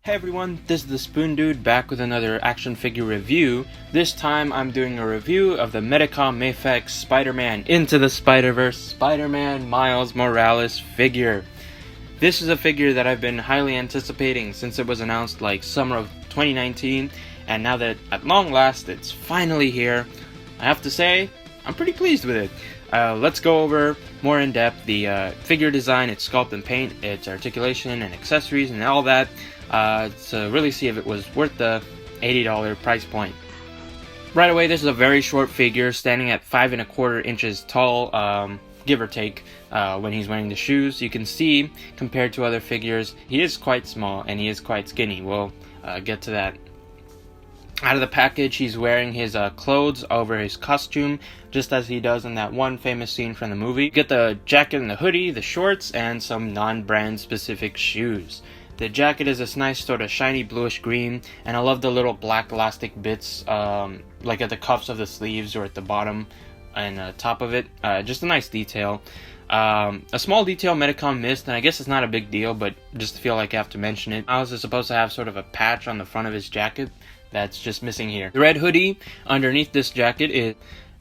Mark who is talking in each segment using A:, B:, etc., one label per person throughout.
A: Hey everyone, this is the Spoon Dude back with another action figure review. This time I'm doing a review of the MAFEX Spider-Man Into the Spiderverse Spider-Man Miles Morales figure. This is a figure that I've been highly anticipating since it was announced like summer of 2019, and now that at long last it's finally here, I have to say I'm pretty pleased with it. Let's go over more in depth the figure design, its sculpt and paint, its articulation and accessories and all that. To really see if it was worth the $80 price point. Right away, this is a very short figure, standing at 5 1/4 inches tall, give or take, when he's wearing the shoes. You can see, compared to other figures, he is quite small and he is quite skinny. We'll get to that. Out of the package, he's wearing his clothes over his costume, just as he does in that one famous scene from the movie. You get the jacket and the hoodie, the shorts, and some non-brand specific shoes. The jacket is this nice sort of shiny bluish green, and I love the little black elastic bits, like at the cuffs of the sleeves or at the bottom and top of it. Just a nice detail. A small detail Medicom missed, and I guess it's not a big deal, but just feel like I have to mention it. Miles is supposed to have sort of a patch on the front of his jacket that's just missing here. The red hoodie underneath this jacket is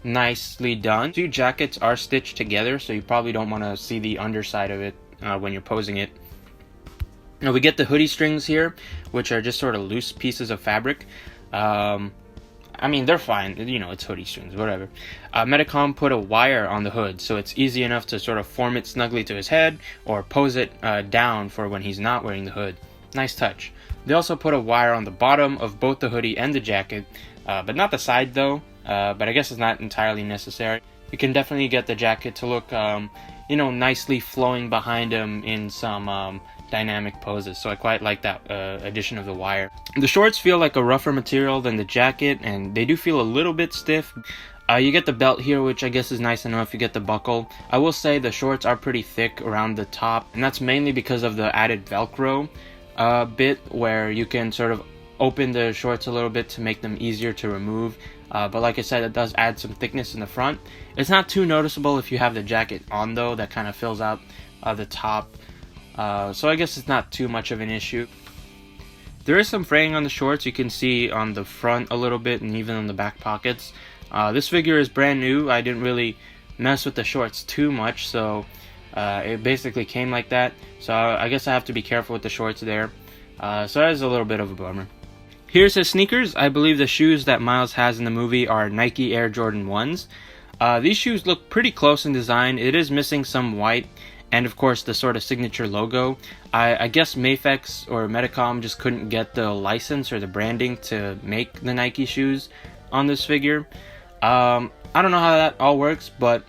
A: nicely done. Two jackets are stitched together, so you probably don't want to see the underside of it when you're posing it. Now we get the hoodie strings here, which are just sort of loose pieces of fabric. I mean, they're fine, you know, it's hoodie strings, whatever. Medicom put a wire on the hood, so it's easy enough to sort of form it snugly to his head, or pose it down for when he's not wearing the hood. Nice touch. They also put a wire on the bottom of both the hoodie and the jacket, but not the side though, but I guess it's not entirely necessary. You can definitely get the jacket to look, you know, nicely flowing behind him in some dynamic poses, so I quite like that addition of the wire. The shorts feel like a rougher material than the jacket, and they do feel a little bit stiff. You get the belt here, which I guess is nice enough. You get the buckle. I will say the shorts are pretty thick around the top, and that's mainly because of the added Velcro bit, where you can sort of open the shorts a little bit to make them easier to remove. But like I said, it does add some thickness in the front. It's not too noticeable if you have the jacket on though. That kind of fills out the top. So I guess it's not too much of an issue. There is some fraying on the shorts. You can see on the front a little bit and even on the back pockets. This figure is brand new. I didn't really mess with the shorts too much, so it basically came like that. So I guess I have to be careful with the shorts there. So that is a little bit of a bummer. Here's his sneakers. I believe the shoes that Miles has in the movie are Nike Air Jordan 1s. These shoes look pretty close in design. It is missing some white, and of course the sort of signature logo. I guess MAFEX or Medicom just couldn't get the license or the branding to make the Nike shoes on this figure. I don't know how that all works, but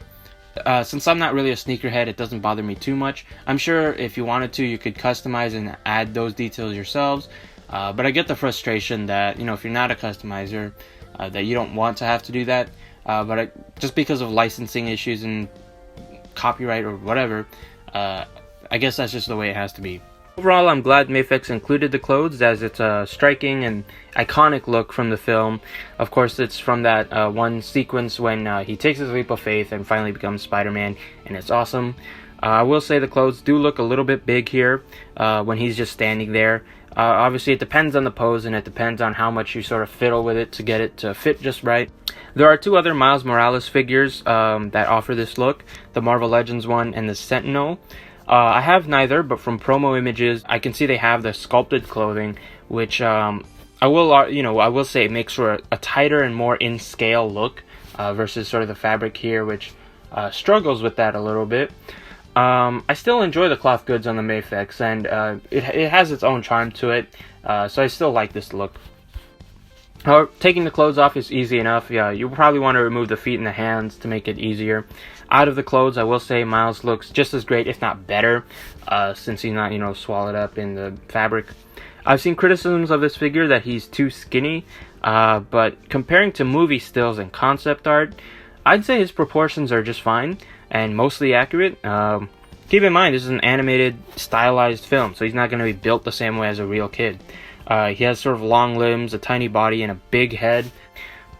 A: since I'm not really a sneakerhead, it doesn't bother me too much. I'm sure if you wanted to, you could customize and add those details yourselves. But I get the frustration that, you know, if you're not a customizer, that you don't want to have to do that. Just because of licensing issues and copyright or whatever, I guess that's just the way it has to be. Overall, I'm glad MAFEX included the clothes, as it's a striking and iconic look from the film. Of course, it's from that one sequence when he takes his leap of faith and finally becomes Spider-Man, and it's awesome. I will say the clothes do look a little bit big here when he's just standing there. Obviously, it depends on the pose, and it depends on how much you sort of fiddle with it to get it to fit just right. There are two other Miles Morales figures that offer this look, the Marvel Legends one and the Sentinel. I have neither, but from promo images, I can see they have the sculpted clothing, which I will say it makes for a tighter and more in-scale look versus sort of the fabric here, which struggles with that a little bit. I still enjoy the cloth goods on the MAFEX, and it has its own charm to it, so I still like this look. However, taking the clothes off is easy enough. Yeah, you probably want to remove the feet and the hands to make it easier. Out of the clothes, I will say Miles looks just as great, if not better, since he's not, you know, swallowed up in the fabric. I've seen criticisms of this figure that he's too skinny, but comparing to movie stills and concept art, I'd say his proportions are just fine and mostly accurate. Keep in mind, this is an animated, stylized film, so he's not going to be built the same way as a real kid. He has sort of long limbs, a tiny body, and a big head.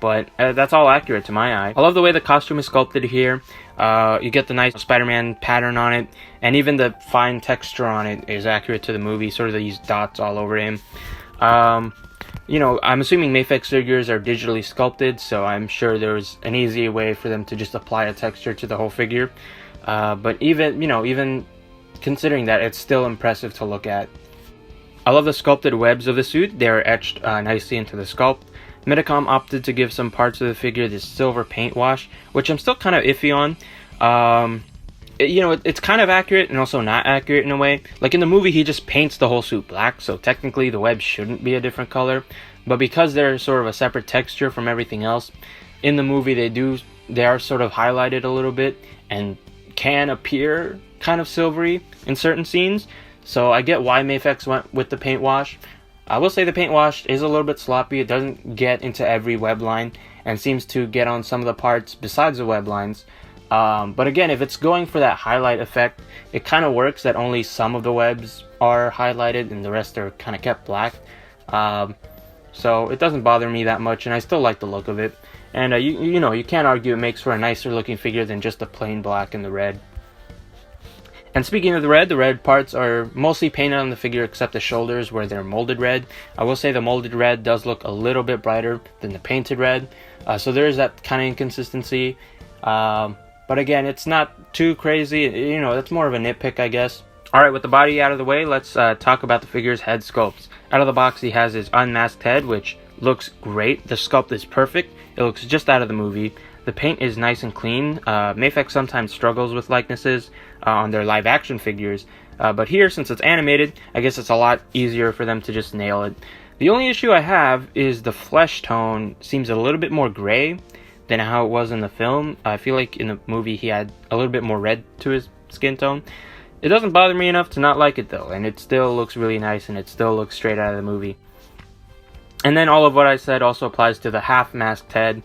A: but that's all accurate to my eye. I love the way the costume is sculpted here. You get the nice Spider-Man pattern on it, and even the fine texture on it is accurate to the movie, sort of these dots all over him. You know, I'm assuming MAFEX figures are digitally sculpted, so I'm sure there's an easy way for them to just apply a texture to the whole figure. But even considering that, it's still impressive to look at. I love the sculpted webs of the suit. They are etched nicely into the sculpt. Medicom opted to give some parts of the figure this silver paint wash, which I'm still kind of iffy on. It's kind of accurate and also not accurate in a way. Like in the movie, he just paints the whole suit black, so technically the webs shouldn't be a different color. But because they're sort of a separate texture from everything else, in the movie they are sort of highlighted a little bit and can appear kind of silvery in certain scenes. So I get why MAFEX went with the paint wash. I will say the paint wash is a little bit sloppy. It doesn't get into every web line and seems to get on some of the parts besides the web lines. But again, if it's going for that highlight effect, it kind of works that only some of the webs are highlighted and the rest are kind of kept black. So it doesn't bother me that much, and I still like the look of it. And you can't argue it makes for a nicer looking figure than just the plain black and the red. And speaking of the red parts are mostly painted on the figure except the shoulders where they're molded red. I will say the molded red does look a little bit brighter than the painted red. So there is that kind of inconsistency. But again, it's not too crazy. That's more of a nitpick, I guess. Alright, with the body out of the way, let's talk about the figure's head sculpts. Out of the box, he has his unmasked head, which looks great. The sculpt is perfect. It looks just out of the movie. The paint is nice and clean. MAFEX sometimes struggles with likenesses on their live action figures. But here, since it's animated, I guess it's a lot easier for them to just nail it. The only issue I have is the flesh tone seems a little bit more gray than how it was in the film. I feel like in the movie he had a little bit more red to his skin tone. It doesn't bother me enough to not like it though, and it still looks really nice and it still looks straight out of the movie. And then all of what I said also applies to the half-masked head,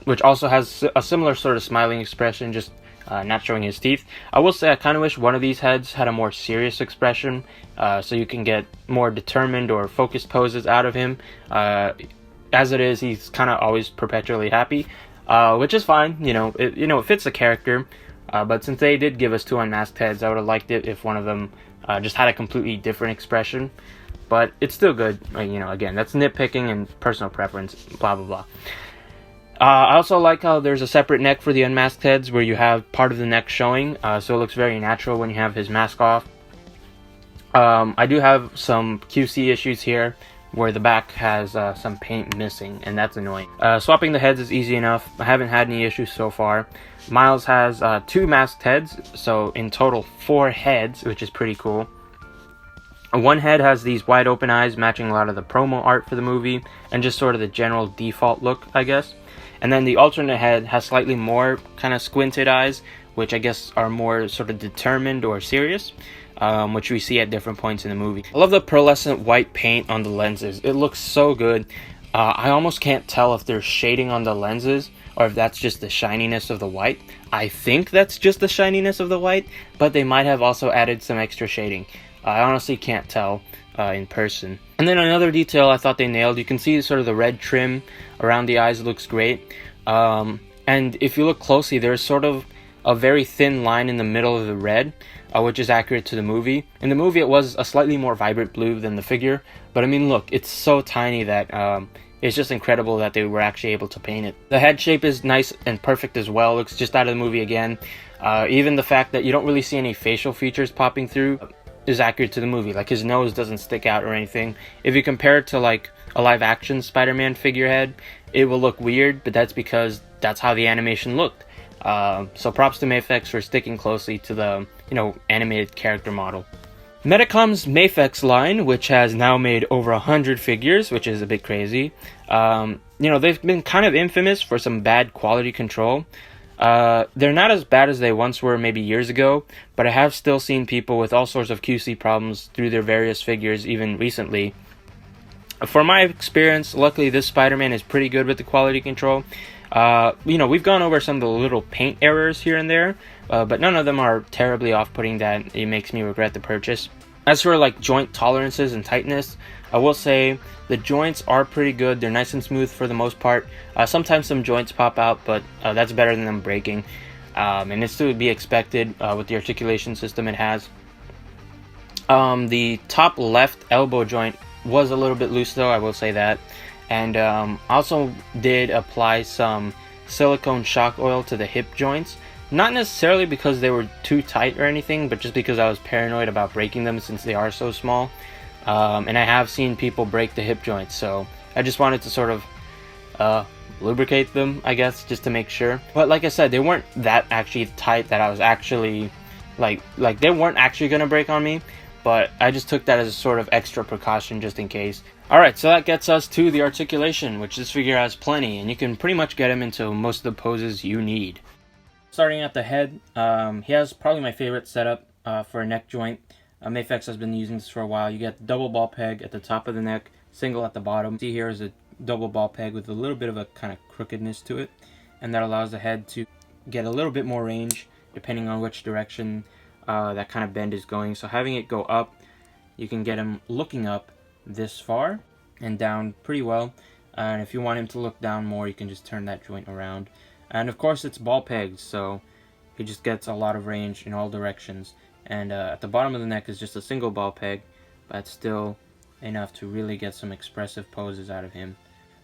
A: which also has a similar sort of smiling expression, just not showing his teeth. I will say I kind of wish one of these heads had a more serious expression, so you can get more determined or focused poses out of him. As it is, he's kind of always perpetually happy, which is fine. It fits the character. But since they did give us two unmasked heads, I would have liked it if one of them just had a completely different expression. But it's still good. Again, that's nitpicking and personal preference, blah, blah, blah. I also like how there's a separate neck for the unmasked heads where you have part of the neck showing. So it looks very natural when you have his mask off. I do have some QC issues here where the back has some paint missing, and that's annoying. Swapping the heads is easy enough. I haven't had any issues so far. Miles has two masked heads, so in total 4 heads, which is pretty cool. One head has these wide open eyes matching a lot of the promo art for the movie, and just sort of the general default look, I guess. And then the alternate head has slightly more kind of squinted eyes, which I guess are more sort of determined or serious, which we see at different points in the movie. I love the pearlescent white paint on the lenses. It looks so good. I almost can't tell if there's shading on the lenses or if that's just the shininess of the white. I think that's just the shininess of the white, but they might have also added some extra shading. I honestly can't tell in person. And then another detail I thought they nailed, you can see sort of the red trim around the eyes. It looks great. And if you look closely, there's sort of a very thin line in the middle of the red, which is accurate to the movie. In the movie, it was a slightly more vibrant blue than the figure, but I mean, look, it's so tiny that it's just incredible that they were actually able to paint it. The head shape is nice and perfect as well. Looks just out of the movie again. Even the fact that you don't really see any facial features popping through is accurate to the movie. Like, his nose doesn't stick out or anything. If you compare it to like a live action Spider-Man figurehead, it will look weird, but that's because that's how the animation looked. So props to MAFEX for sticking closely to the animated character model. Medicom's MAFEX line, which has now made over 100 figures, which is a bit crazy. They've been kind of infamous for some bad quality control. They're not as bad as they once were maybe years ago, but I have still seen people with all sorts of QC problems through their various figures even recently. For my experience, luckily this Spider-Man is pretty good with the quality control. We've gone over some of the little paint errors here and there, but none of them are terribly off-putting that it makes me regret the purchase. As for like joint tolerances and tightness, I will say the joints are pretty good. They're nice and smooth for the most part. Sometimes some joints pop out, but that's better than them breaking. And it's to be expected with the articulation system it has. The top left elbow joint was a little bit loose though, I will say that. And also did apply some silicone shock oil to the hip joints. Not necessarily because they were too tight or anything, but just because I was paranoid about breaking them since they are so small. And I have seen people break the hip joints, so I just wanted to sort of lubricate them, I guess, just to make sure. But like I said, they weren't that actually tight that I was actually like they weren't actually gonna break on me, but I just took that as a sort of extra precaution just in case. Alright, so that gets us to the articulation, which this figure has plenty, and you can pretty much get him into most of the poses you need. Starting at the head, he has probably my favorite setup for a neck joint. MAFEX has been using this for a while. You get double ball peg at the top of the neck, single at the bottom. See here is a double ball peg with a little bit of a kind of crookedness to it, and that allows the head to get a little bit more range depending on which direction that kind of bend is going. So having it go up, you can get him looking up this far and down pretty well. And if you want him to look down more, you can just turn that joint around. And of course it's ball pegs, so he just gets a lot of range in all directions. And at the bottom of the neck is just a single ball peg, but it's still enough to really get some expressive poses out of him.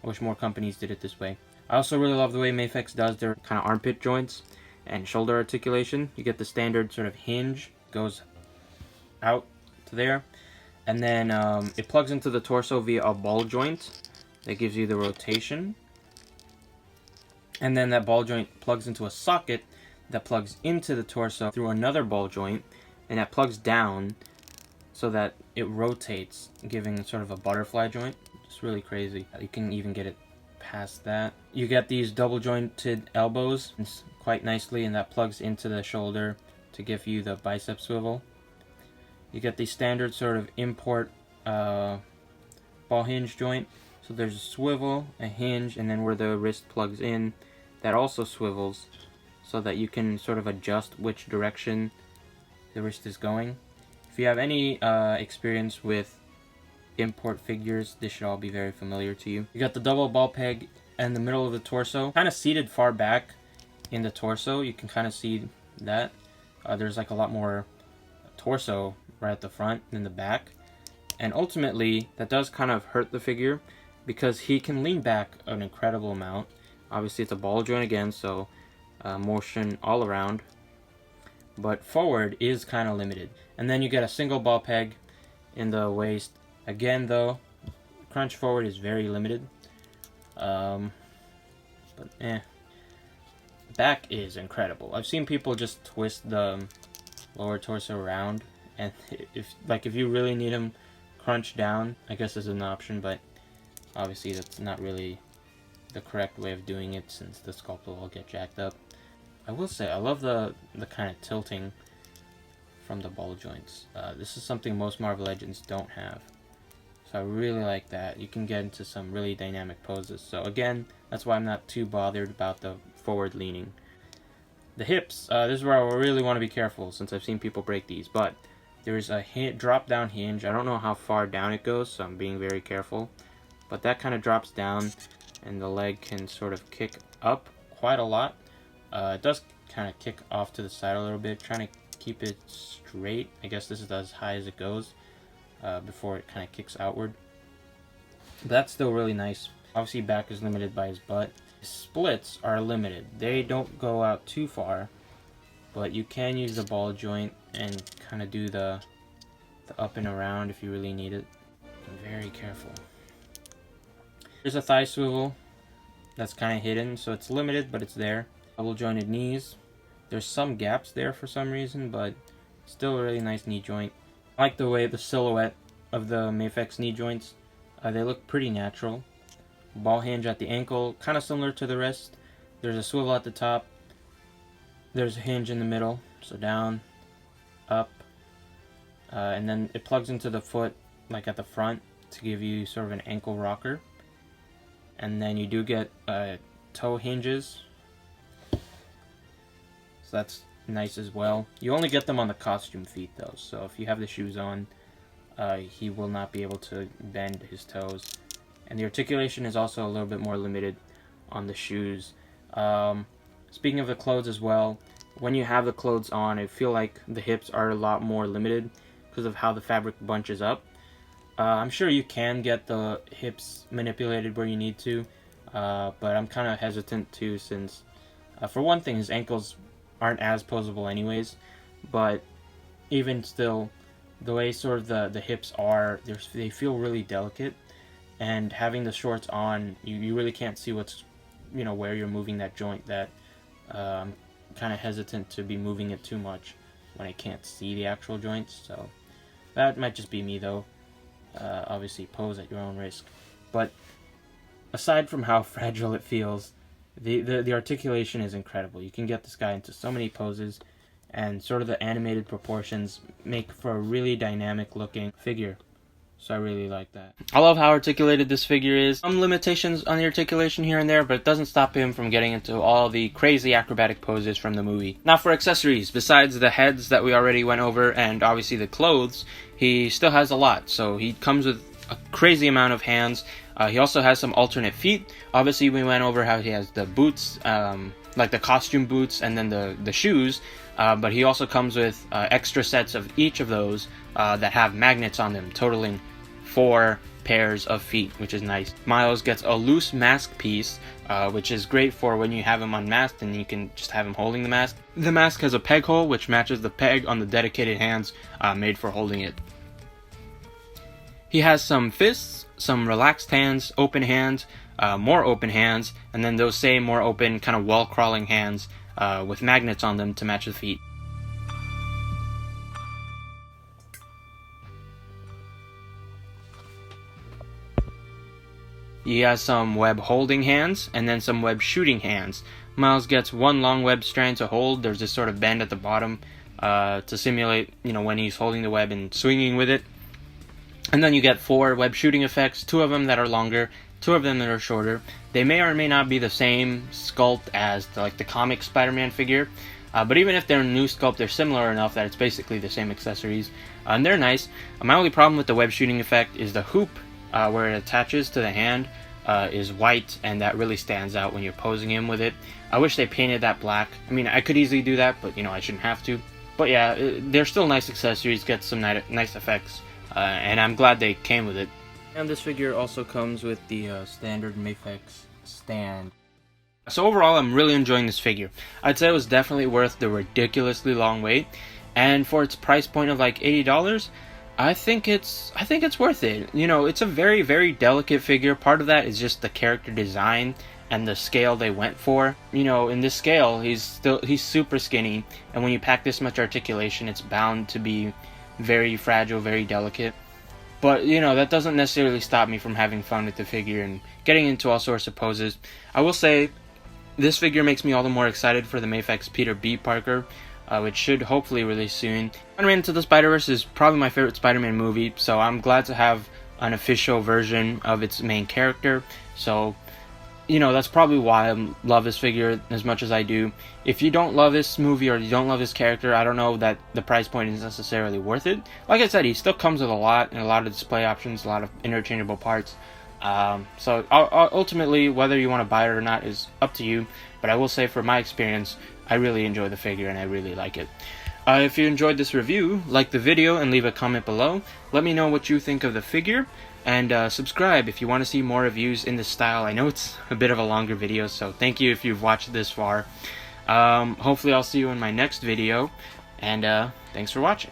A: I wish more companies did it this way. I also really love the way MAFEX does their kind of armpit joints and shoulder articulation. You get the standard sort of hinge, goes out to there, and then it plugs into the torso via a ball joint that gives you the rotation. And then that ball joint plugs into a socket that plugs into the torso through another ball joint, and that plugs down so that it rotates, giving sort of a butterfly joint. It's really crazy. You can even get it past that. You get these double jointed elbows quite nicely, and that plugs into the shoulder to give you the bicep swivel. You get the standard sort of import ball hinge joint. So there's a swivel, a hinge, and then where the wrist plugs in, that also swivels so that you can sort of adjust which direction the wrist is going. If you have any experience with import figures, this should all be very familiar to you. You got the double ball peg in the middle of the torso, kind of seated far back in the torso. You can kind of see that. There's like a lot more torso right at the front than the back. And ultimately, that does kind of hurt the figure because he can lean back an incredible amount. Obviously, it's a ball joint again, so motion all around. But forward is kind of limited. And then you get a single ball peg in the waist. Again, though, crunch forward is very limited. Back is incredible. I've seen people just twist the lower torso around, and if you really need him crunch down, I guess is an option, but obviously that's not really the correct way of doing it since the sculpt will all get jacked up. I will say I love the kind of tilting from the ball joints. This is something most Marvel Legends don't have, so I really like that. You can get into some really dynamic poses. So again, that's why I'm not too bothered about the forward leaning. The hips, this is where I really want to be careful since I've seen people break these, but there's a drop down hinge. I don't know how far down it goes, so I'm being very careful, but that kind of drops down and the leg can sort of kick up quite a lot. It does kind of kick off to the side a little bit, trying to keep it straight. I guess this is as high as it goes before it kind of kicks outward. But that's still really nice. Obviously back is limited by his butt. His splits are limited. They don't go out too far, but you can use the ball joint and kind of do the up and around if you really need it. Be very careful. There's a thigh swivel that's kind of hidden, so it's limited, but it's there. Double jointed knees. There's some gaps there for some reason, but still a really nice knee joint. I like the way the silhouette of the MAFEX knee joints. They look pretty natural. Ball hinge at the ankle, kind of similar to the wrist. There's a swivel at the top. There's a hinge in the middle, so down, up, and then it plugs into the foot like at the front to give you sort of an ankle rocker. And then you do get toe hinges, so that's nice as well. You only get them on the costume feet though, so if you have the shoes on, he will not be able to bend his toes. And the articulation is also a little bit more limited on the shoes. Speaking of the clothes as well, when you have the clothes on, I feel like the hips are a lot more limited because of how the fabric bunches up. I'm sure you can get the hips manipulated where you need to, but I'm kind of hesitant too, since for one thing, his ankles aren't as posable anyways, but even still, the way sort of the hips are, they feel really delicate, and having the shorts on, you really can't see what's, where you're moving that joint. That I'm kind of hesitant to be moving it too much when I can't see the actual joints, so that might just be me though. Obviously pose at your own risk. But aside from how fragile it feels, the articulation is incredible. You can get this guy into so many poses, and sort of the animated proportions make for a really dynamic looking figure. So I really like that. I love how articulated this figure is. Some limitations on the articulation here and there, but it doesn't stop him from getting into all the crazy acrobatic poses from the movie. Now for accessories, besides the heads that we already went over and obviously the clothes, he still has a lot. So he comes with a crazy amount of hands. He also has some alternate feet. Obviously we went over how he has the boots, like the costume boots, and then the shoes. But he also comes with extra sets of each of those that have magnets on them, totaling 4 pairs of feet, which is nice. Miles gets a loose mask piece, which is great for when you have him unmasked and you can just have him holding the mask. The mask has a peg hole, which matches the peg on the dedicated hands made for holding it. He has some fists, some relaxed hands, open hands, more open hands, and then those same more open kind of wall-crawling hands with magnets on them to match the feet. He has some web holding hands and then some web shooting hands. Miles gets one long web strand to hold. There's this sort of bend at the bottom to simulate, when he's holding the web and swinging with it. And then you get 4 web shooting effects, 2 of them that are longer, 2 of them that are shorter. They may or may not be the same sculpt as the comic Spider-Man figure, but even if they're new sculpt, they're similar enough that it's basically the same accessories, and they're nice. My only problem with the web shooting effect is the hoop where it attaches to the hand is white, and that really stands out when you're posing him with it. I wish they painted that black. I mean, I could easily do that, but I shouldn't have to. But yeah, they're still nice accessories, get some nice effects, and I'm glad they came with it. And this figure also comes with the standard MAFEX stand. So overall, I'm really enjoying this figure. I'd say it was definitely worth the ridiculously long wait, and for its price point of like $80, I think it's worth it. It's a very, very delicate figure. Part of that is just the character design and the scale they went for. In this scale, he's super skinny, and when you pack this much articulation, it's bound to be very fragile, very delicate. But, that doesn't necessarily stop me from having fun with the figure and getting into all sorts of poses. I will say, this figure makes me all the more excited for the MAFEX Peter B. Parker, which should hopefully release soon. Spider-Man Into the Spiderverse is probably my favorite Spider-Man movie, so I'm glad to have an official version of its main character. So, that's probably why I love this figure as much as I do. If you don't love this movie or you don't love this character, I don't know that the price point is necessarily worth it. Like I said, he still comes with a lot of display options, a lot of interchangeable parts. So ultimately, whether you want to buy it or not is up to you. But I will say, for my experience, I really enjoy the figure and I really like it. If you enjoyed this review, like the video and leave a comment below. Let me know what you think of the figure. And subscribe if you want to see more reviews in this style. I know it's a bit of a longer video, so thank you if you've watched this far. Hopefully I'll see you in my next video, and thanks for watching.